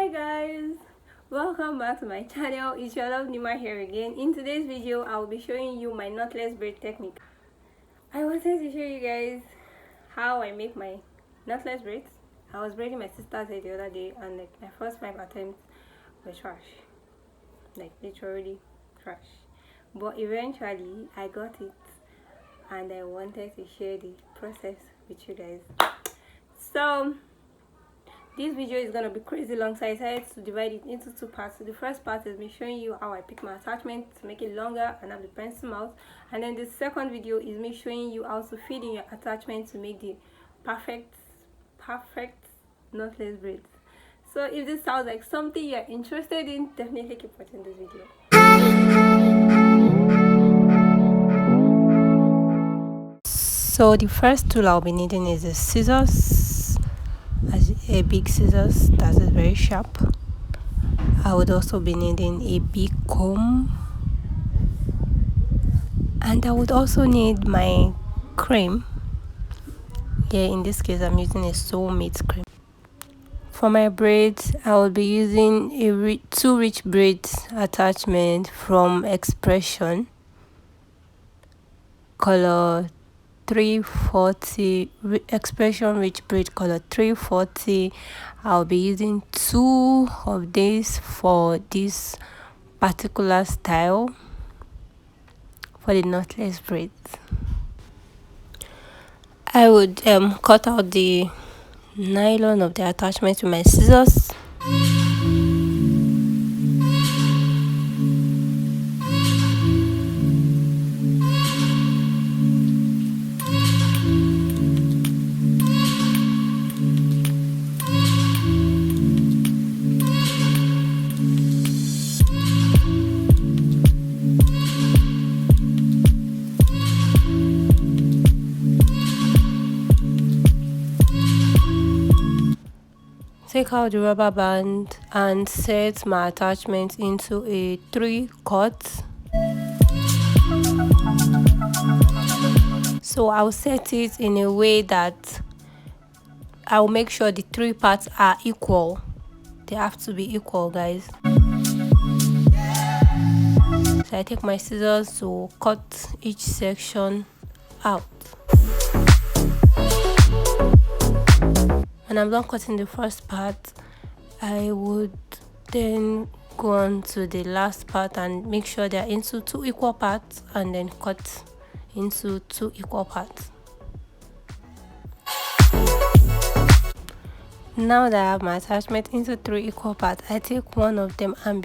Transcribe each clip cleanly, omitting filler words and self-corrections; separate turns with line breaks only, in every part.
Hi guys, welcome back to my channel. It's your love Nima here again. In today's video I will be showing you my knotless braid technique. I wanted to show you guys how I make my knotless braids. I was braiding my sister's hair the other day and like my first 5 attempts were trash, like literally trash, but eventually I got it and I wanted to share the process with you guys. So this video is gonna be crazy long, so I decided to divide it into 2 parts. So the first part is me showing you how I pick my attachment to make it longer and have the pencil mouth, and then the second video is me showing you how to fit in your attachment to make the perfect knotless braids. So if this sounds like something you're interested in, definitely keep watching this video. So the first tool I'll be needing is the scissors, a big scissors that is very sharp. I would also be needing a big comb, and I would also need my cream. Here in this case I'm using a soulmate cream. For my braids I will be using a 2 rich braids attachment from Expression, color 340, Expression rich braid color 340. I'll be using 2 of these for this particular style for the knotless braids. I would cut out the nylon of the attachment with my scissors. Take out the rubber band and set my attachment into a 3 cut. So I'll set it in a way that I'll make sure the 3 parts are equal. They have to be equal, guys. So I take my scissors to cut each section out. When I'm done cutting the first part, I would then go on to the last part and make sure they're into 2 equal parts, and then cut into 2 equal parts. Now that I have my attachment into 3 equal parts, I take one of them and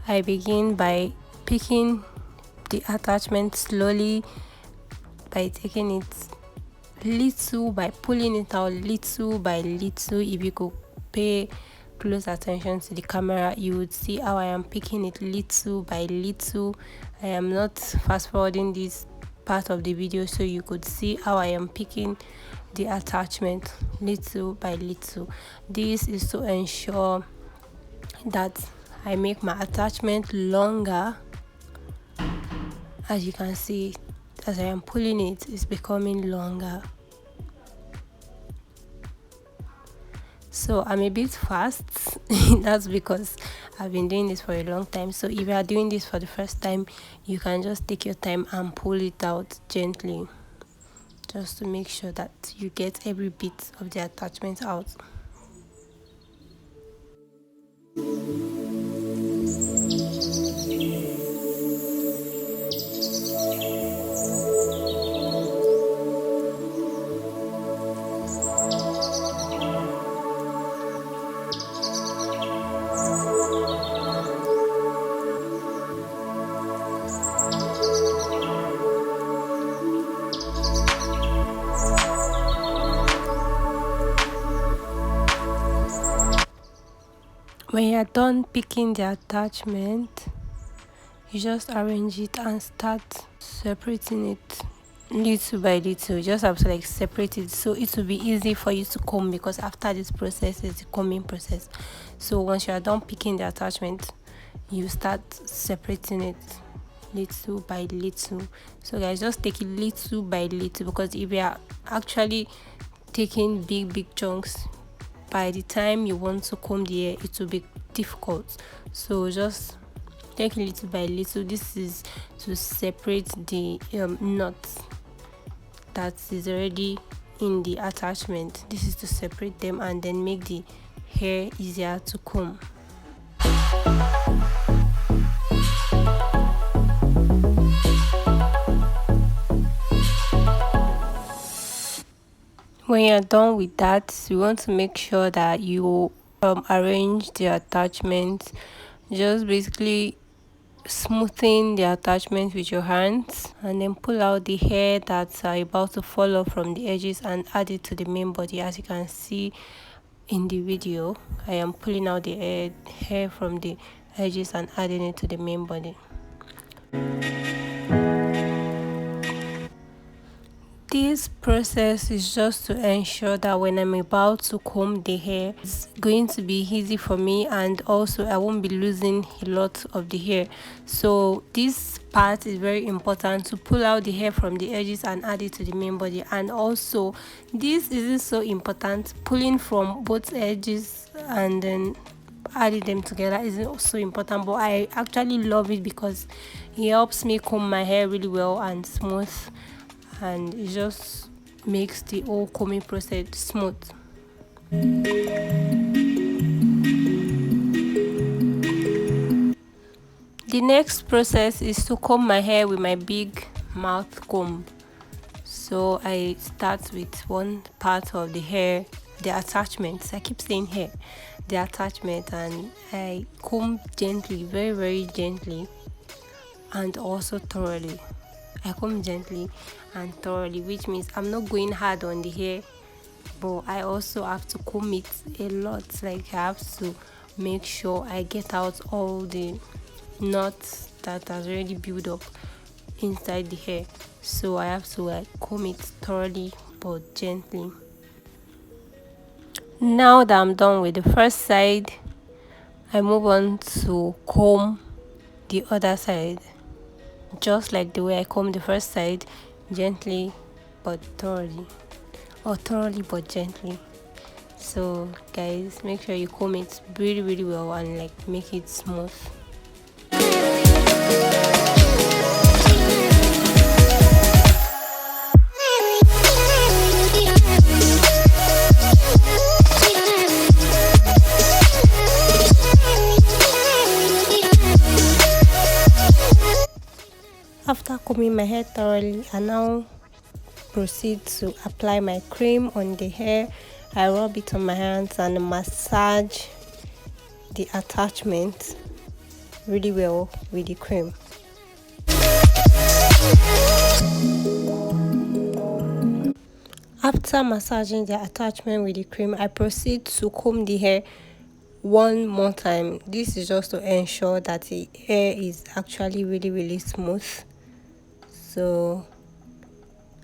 I begin by picking the attachment slowly, by taking it little, by pulling it out little by little. If you could pay close attention to the camera, you would see how I am picking it little by little. I am not fast forwarding this part of the video, so you could see how I am picking the attachment little by little. This is to ensure that I make my attachment longer. As you can see, as I am pulling it, it's becoming longer. So I'm a bit fast. That's because I've been doing this for a long time. So if you are doing this for the first time, you can just take your time and pull it out gently, just to make sure that you get every bit of the attachment out. When you're done picking the attachment, you just arrange it and start separating it little by little. You just have to like separate it so it will be easy for you to comb, because after this process is the combing process. So once you are done picking the attachment, you start separating it little by little. So guys, just take it little by little, because if you are actually taking big chunks, by the time you want to comb the hair, it will be difficult. So just take little by little. This is to separate the knots that is already in the attachment. This is to separate them and then make the hair easier to comb. When you're done with that, you want to make sure that you arrange the attachment, just basically smoothing the attachment with your hands, and then pull out the hair that's about to fall off from the edges and add it to the main body. As you can see in the video, I am pulling out the hair from the edges and adding it to the main body. This process is just to ensure that when I'm about to comb the hair, it's going to be easy for me, and also I won't be losing a lot of the hair. So this part is very important, to pull out the hair from the edges and add it to the main body. And also this isn't so important, pulling from both edges and then adding them together isn't also important, but I actually love it because it helps me comb my hair really well and smooth, and it just makes the whole combing process smooth. The next process is to comb my hair with my big mouth comb. So I start with one part of the hair, the attachments. I keep saying hair, the attachment, and I comb gently, very, very gently, and also thoroughly. I comb gently and thoroughly, which means I'm not going hard on the hair, but I also have to comb it a lot. Like, I have to make sure I get out all the knots that has already built up inside the hair. So I have to comb it thoroughly but gently. Now that I'm done with the first side, I move on to comb the other side, just like the way I comb the first side, gently but thoroughly, or thoroughly but gently. So guys, make sure you comb it really, really well and like make it smooth. After combing my hair thoroughly, I now proceed to apply my cream on the hair. I rub it on my hands and massage the attachment really well with the cream. After massaging the attachment with the cream, I proceed to comb the hair one more time. This is just to ensure that the hair is actually really, really smooth. So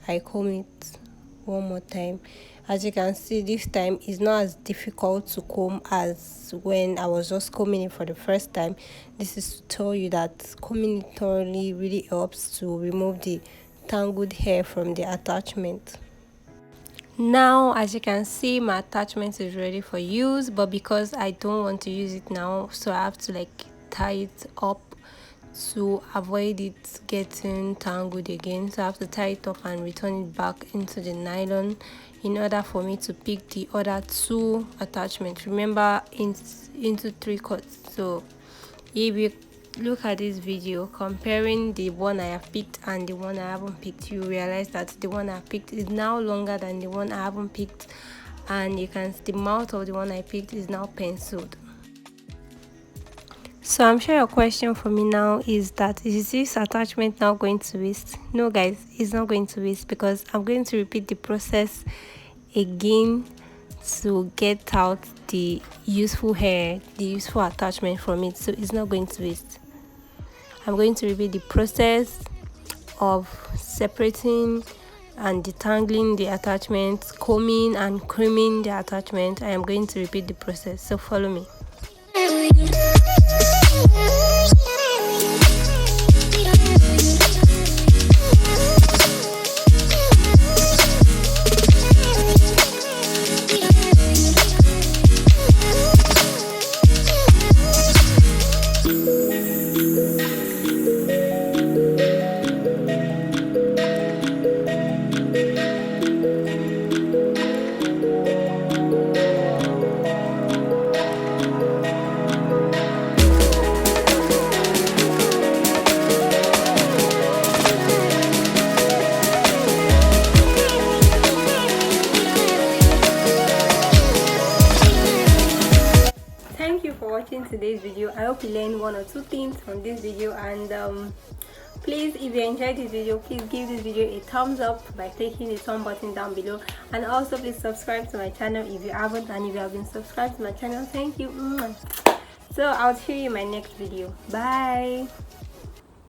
I comb it one more time. As you can see, this time is not as difficult to comb as when I was just combing it for the first time. This is to tell you that combing it thoroughly really helps to remove the tangled hair from the attachment. Now, as you can see, my attachment is ready for use, but because I don't want to use it now, so I have to like tie it up to avoid it getting tangled again. So I have to tie it up and return it back into the nylon in order for me to pick the other two attachments. Remember, into 3 cuts. So if you look at this video comparing the one I have picked and the one I haven't picked, you realize that the one I picked is now longer than the one I haven't picked, and you can see the mouth of the one I picked is now penciled. So I'm sure your question for me now is that, is this attachment now going to waste? No guys, it's not going to waste, because I'm going to repeat the process again to get out the useful hair, the useful attachment from it. So it's not going to waste. I'm going to repeat the process of separating and detangling the attachment, combing and creaming the attachment. I am going to repeat the process, so follow me. hope you learned one or two things from this video, and please, if you enjoyed this video, please give this video a thumbs up by clicking the thumb button down below, and also please subscribe to my channel if you haven't, and if you have been subscribed to my channel, thank you. So I'll see you in my next video. Bye.